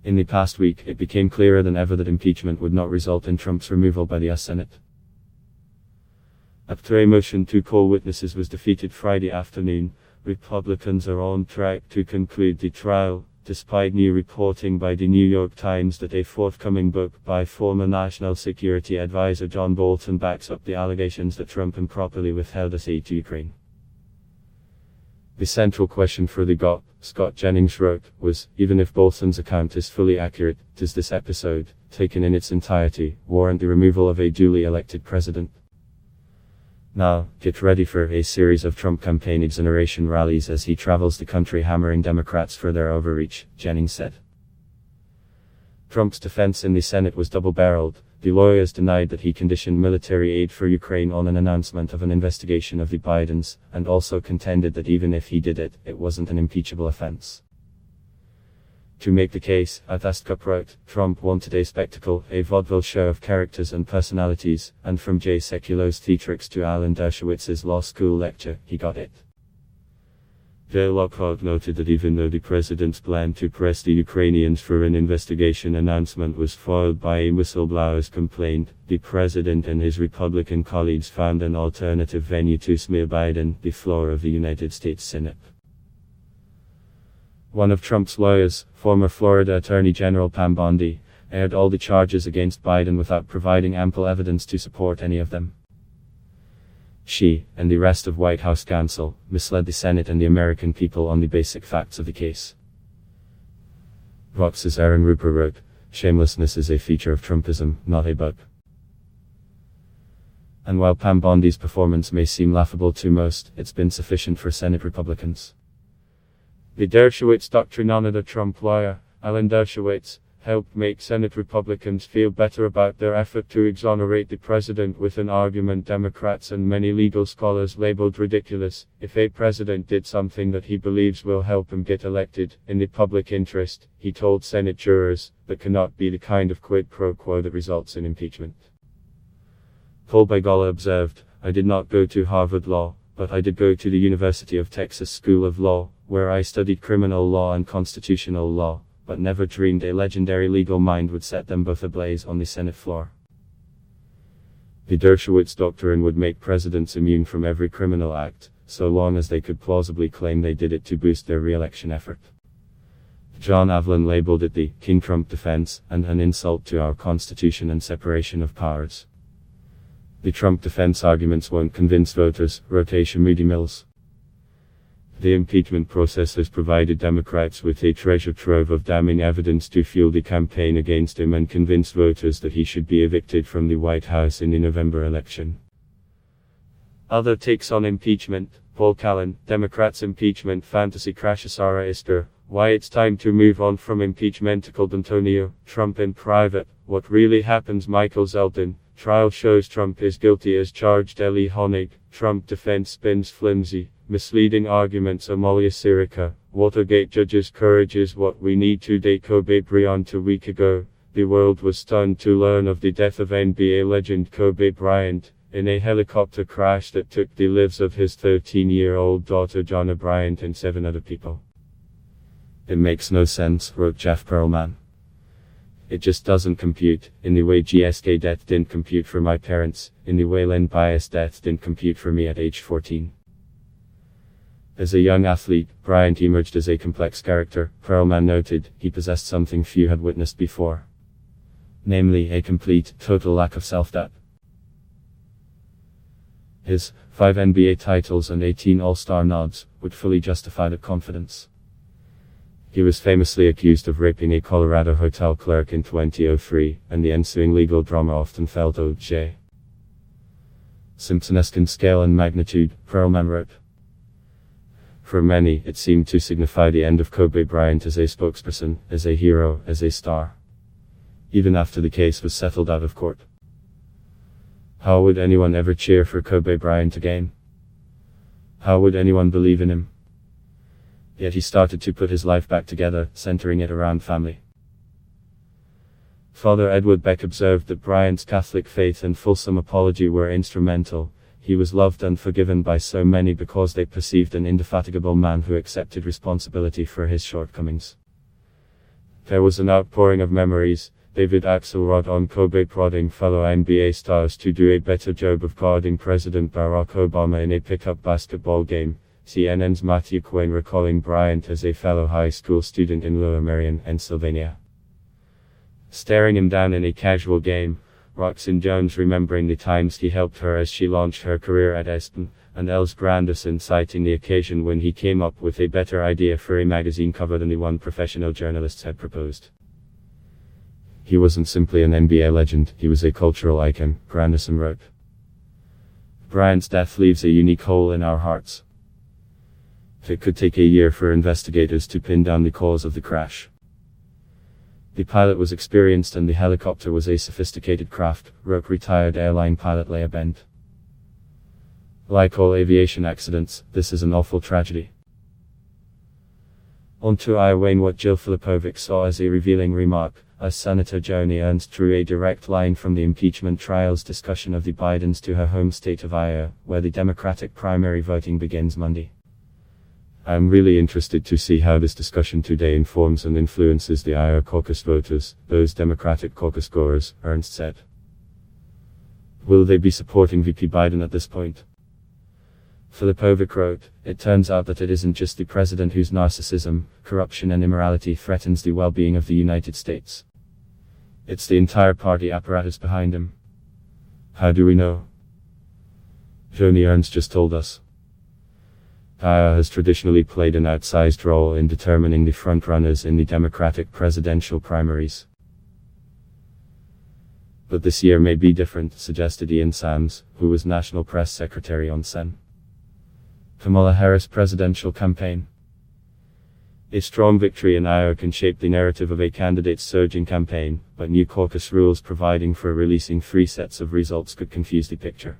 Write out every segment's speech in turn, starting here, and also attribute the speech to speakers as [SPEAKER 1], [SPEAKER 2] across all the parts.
[SPEAKER 1] In the past week, it became clearer than ever that impeachment would not result in Trump's removal by the US Senate. After a motion to call witnesses was defeated Friday afternoon, Republicans are on track to conclude the trial, despite new reporting by the New York Times that a forthcoming book by former National Security Advisor John Bolton backs up the allegations that Trump improperly withheld aid to Ukraine. The central question for the GOP, Scott Jennings wrote, was, even if Bolton's account is fully accurate, does this episode, taken in its entirety, warrant the removal of a duly elected president? Now, get ready for a series of Trump campaign exoneration rallies as he travels the country hammering Democrats for their overreach, Jennings said. Trump's defense in the Senate was double-barreled. The lawyers denied that he conditioned military aid for Ukraine on an announcement of an investigation of the Bidens, and also contended that even if he did it, it wasn't an impeachable offense. To make the case, Athascup wrote, Trump wanted a spectacle, a vaudeville show of characters and personalities, and from Jay Sekulo's theatrics to Alan Dershowitz's law school lecture, he got it. Jay Lockhart noted that even though the president's plan to press the Ukrainians for an investigation announcement was foiled by a whistleblower's complaint, the president and his Republican colleagues found an alternative venue to smear Biden, the floor of the United States Senate. One of Trump's lawyers, former Florida Attorney General Pam Bondi, aired all the charges against Biden without providing ample evidence to support any of them. She, and the rest of White House counsel, misled the Senate and the American people on the basic facts of the case. Vox's Aaron Ruper wrote, shamelessness is a feature of Trumpism, not a bug. And while Pam Bondi's performance may seem laughable to most, it's been sufficient for Senate Republicans. The Dershowitz doctrine, another Trump lawyer, Alan Dershowitz, helped make Senate Republicans feel better about their effort to exonerate the president with an argument Democrats and many legal scholars labeled ridiculous. If a president did something that he believes will help him get elected, in the public interest, he told Senate jurors, that cannot be the kind of quid pro quo that results in impeachment. Paul Begala observed, I did not go to Harvard Law, but I did go to the University of Texas School of Law, where I studied criminal law and constitutional law, but never dreamed a legendary legal mind would set them both ablaze on the Senate floor. The Dershowitz doctrine would make presidents immune from every criminal act, so long as they could plausibly claim they did it to boost their re-election effort. John Avlon labeled it the King Trump defense, and an insult to our Constitution and separation of powers. The Trump defense arguments won't convince voters, wrote Aisha Moody Mills. The impeachment process has provided Democrats with a treasure trove of damning evidence to fuel the campaign against him and convince voters that he should be evicted from the White House in the November election. Other takes on impeachment, Paul Callan, Democrats' impeachment fantasy crash. Sarah Ister, why it's time to move on from impeachment. Called Antonio, Trump in private, what really happens. Michael Zeldin, trial shows Trump is guilty as charged. Ellie Honig, Trump defense spins flimsy, misleading arguments. Amalia Sirica, Watergate judges' courage is what we need to date. Kobe Bryant. A week ago, the world was stunned to learn of the death of NBA legend Kobe Bryant, in a helicopter crash that took the lives of his 13-year-old daughter Jonna Bryant and 7 other people. It makes no sense, wrote Jeff Pearlman. It just doesn't compute, in the way GSK death didn't compute for my parents, in the way Len Bias death didn't compute for me at age 14. As a young athlete, Bryant emerged as a complex character. Pearlman noted, he possessed something few had witnessed before. Namely, a complete, total lack of self-doubt. His 5 NBA titles and 18 All-Star nods would fully justify that confidence. He was famously accused of raping a Colorado hotel clerk in 2003, and the ensuing legal drama often felt O.J. Simpsonesque in scale and magnitude, Pearlman wrote. For many, it seemed to signify the end of Kobe Bryant as a spokesperson, as a hero, as a star. Even after the case was settled out of court. How would anyone ever cheer for Kobe Bryant again? How would anyone believe in him? Yet he started to put his life back together, centering it around family. Father Edward Beck observed that Bryant's Catholic faith and fulsome apology were instrumental. He was loved and forgiven by so many because they perceived an indefatigable man who accepted responsibility for his shortcomings. There was an outpouring of memories. David Axelrod on Kobe prodding fellow NBA stars to do a better job of guarding President Barack Obama in a pickup basketball game. CNN's Matthew Quinn recalling Bryant as a fellow high school student in Lower Merion, Pennsylvania, staring him down in a casual game. Roxanne Jones remembering the times he helped her as she launched her career at Espen, and Els Granderson citing the occasion when he came up with a better idea for a magazine cover than the one professional journalists had proposed. He wasn't simply an NBA legend, he was a cultural icon, Granderson wrote. Bryant's death leaves a unique hole in our hearts. It could take a year for investigators to pin down the cause of the crash. The pilot was experienced and the helicopter was a sophisticated craft, wrote retired airline pilot Leah Bent. Like all aviation accidents, this is an awful tragedy. On to Iowa, what Jill Filipovic saw as a revealing remark, as Senator Joni Ernst drew a direct line from the impeachment trials discussion of the Bidens to her home state of Iowa, where the Democratic primary voting begins Monday. I am really interested to see how this discussion today informs and influences the Iowa caucus voters, those Democratic caucus goers, Ernst said. Will they be supporting VP Biden at this point? Filipovic wrote, it turns out that it isn't just the president whose narcissism, corruption and immorality threatens the well-being of the United States. It's the entire party apparatus behind him. How do we know? Joni Ernst just told us. Iowa has traditionally played an outsized role in determining the frontrunners in the Democratic presidential primaries. But this year may be different, suggested Ian Sams, who was National Press Secretary on Sen. Kamala Harris presidential campaign. A strong victory in Iowa can shape the narrative of a candidate's surging campaign, but new caucus rules providing for releasing 3 sets of results could confuse the picture.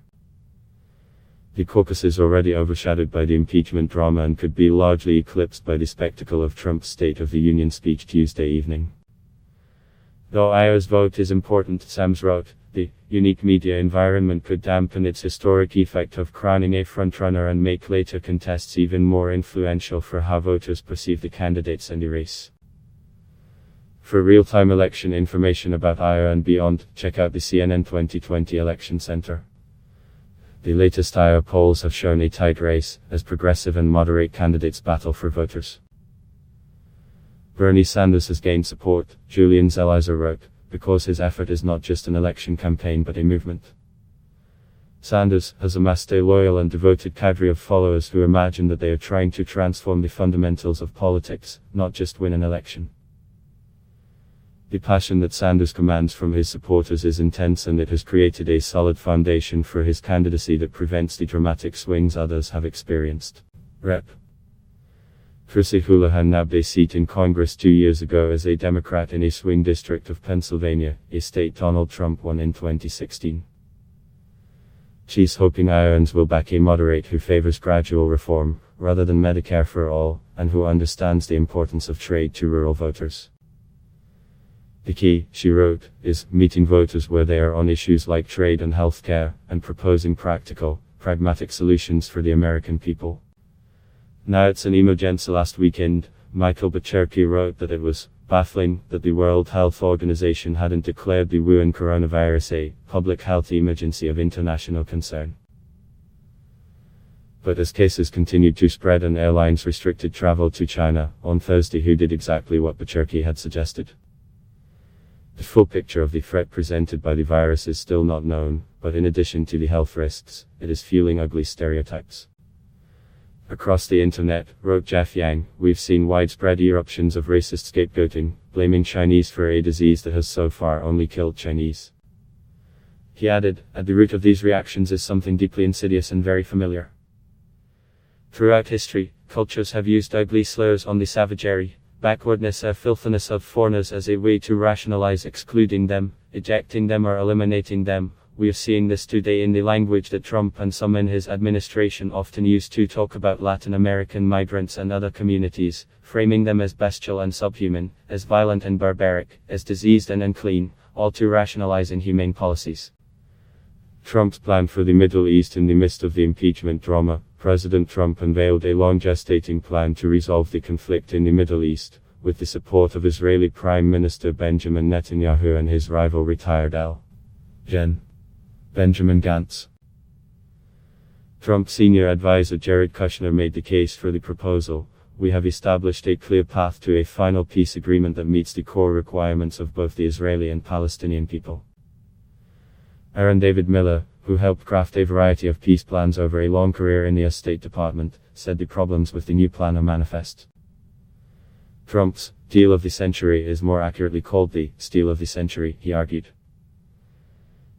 [SPEAKER 1] The caucus is already overshadowed by the impeachment drama and could be largely eclipsed by the spectacle of Trump's State of the Union speech Tuesday evening. Though Iowa's vote is important, Sams wrote, the unique media environment could dampen its historic effect of crowning a frontrunner and make later contests even more influential for how voters perceive the candidates and the race. For real-time election information about Iowa and beyond, check out the CNN 2020 Election Center. The latest Iowa polls have shown a tight race, as progressive and moderate candidates battle for voters. Bernie Sanders has gained support, Julian Zelizer wrote, because his effort is not just an election campaign but a movement. Sanders has amassed a loyal and devoted cadre of followers who imagine that they are trying to transform the fundamentals of politics, not just win an election. The passion that Sanders commands from his supporters is intense, and it has created a solid foundation for his candidacy that prevents the dramatic swings others have experienced. Rep. Chrissy Houlihan nabbed a seat in Congress 2 years ago as a Democrat in a swing district of Pennsylvania, a state Donald Trump won in 2016. She's hoping Iowans will back a moderate who favors gradual reform, rather than Medicare for all, and who understands the importance of trade to rural voters. The key, she wrote, is meeting voters where they are on issues like trade and healthcare, and proposing practical, pragmatic solutions for the American people. Now it's an emergency. Last weekend, Michael Bacherki wrote that it was baffling that the World Health Organization hadn't declared the Wuhan coronavirus a public health emergency of international concern. But as cases continued to spread and airlines restricted travel to China, on Thursday who did exactly what Bacherki had suggested. The full picture of the threat presented by the virus is still not known, but in addition to the health risks, it is fueling ugly stereotypes. Across the internet, wrote Jeff Yang, we've seen widespread eruptions of racist scapegoating, blaming Chinese for a disease that has so far only killed Chinese. He added, at the root of these reactions is something deeply insidious and very familiar. Throughout history, cultures have used ugly slurs on the savagery, backwardness or filthiness of foreigners as a way to rationalize excluding them, ejecting them or eliminating them. We are seeing this today in the language that Trump and some in his administration often use to talk about Latin American migrants and other communities, framing them as bestial and subhuman, as violent and barbaric, as diseased and unclean, all to rationalize inhumane policies. Trump's plan for the Middle East. In the midst of the impeachment drama, President Trump unveiled a long gestating plan to resolve the conflict in the Middle East, with the support of Israeli Prime Minister Benjamin Netanyahu and his rival retired Gen. Benjamin Gantz. Trump senior advisor Jared Kushner made the case for the proposal. We have established a clear path to a final peace agreement that meets the core requirements of both the Israeli and Palestinian people. Aaron David Miller, who helped craft a variety of peace plans over a long career in the State Department, said the problems with the new plan are manifest. Trump's deal of the century is more accurately called the steal of the century, he argued.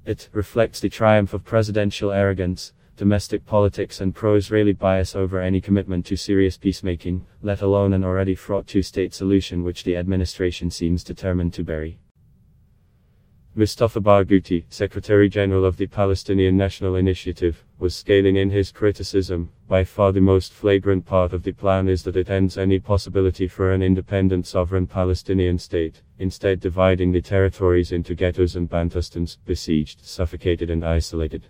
[SPEAKER 1] It reflects the triumph of presidential arrogance, domestic politics and pro-Israeli bias over any commitment to serious peacemaking, let alone an already fraught two-state solution which the administration seems determined to bury. Mustafa Barghouti, Secretary General of the Palestinian National Initiative, was scathing in his criticism. By far the most flagrant part of the plan is that it ends any possibility for an independent sovereign Palestinian state, instead dividing the territories into ghettos and Bantustans, besieged, suffocated and isolated.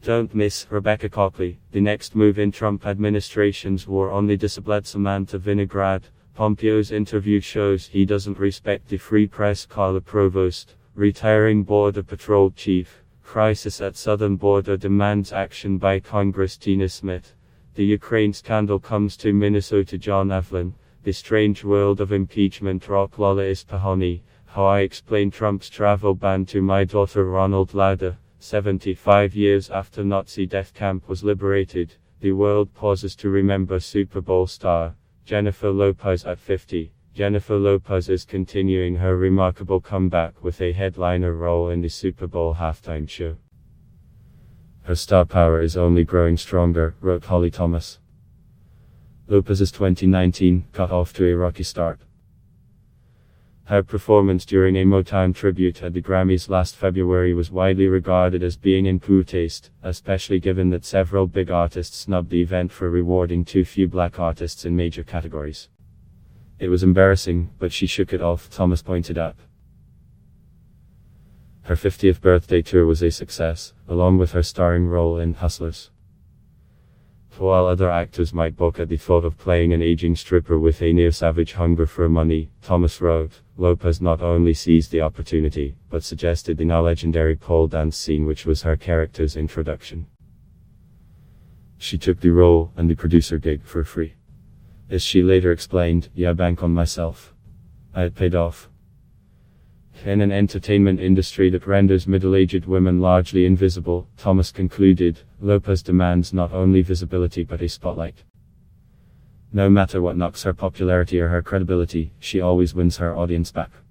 [SPEAKER 1] Don't miss Rebecca Cokley, the next move in Trump administration's war on the disciplined Samantha Vinograd. Pompeo's interview shows he doesn't respect the free press. Carla Provost, retiring Border Patrol chief, crisis at southern border demands action by Congress. Tina Smith, the Ukraine scandal comes to Minnesota. John Avlin, the strange world of impeachment. Rock Lola Ispahani, how I explain Trump's travel ban to my daughter. Ronald Lauder, 75 years after Nazi death camp was liberated, the world pauses to remember Super Bowl star Jennifer Lopez at 50. Jennifer Lopez is continuing her remarkable comeback with a headliner role in the Super Bowl halftime show. Her star power is only growing stronger, wrote Holly Thomas. Lopez's 2019 got off to a rocky start. Her performance during a Motown tribute at the Grammys last February was widely regarded as being in poor taste, especially given that several big artists snubbed the event for rewarding too few black artists in major categories. It was embarrassing, but she shook it off, Thomas pointed out. Her 50th birthday tour was a success, along with her starring role in Hustlers. While other actors might balk at the thought of playing an aging stripper with a near-savage hunger for money, Thomas wrote, Lopez not only seized the opportunity, but suggested the now legendary pole dance scene which was her character's introduction. She took the role and the producer gig for free. As she later explained, yeah, bank on myself. It paid off. In an entertainment industry that renders middle-aged women largely invisible, Thomas concluded, Lopez demands not only visibility but a spotlight. No matter what knocks her popularity or her credibility, she always wins her audience back.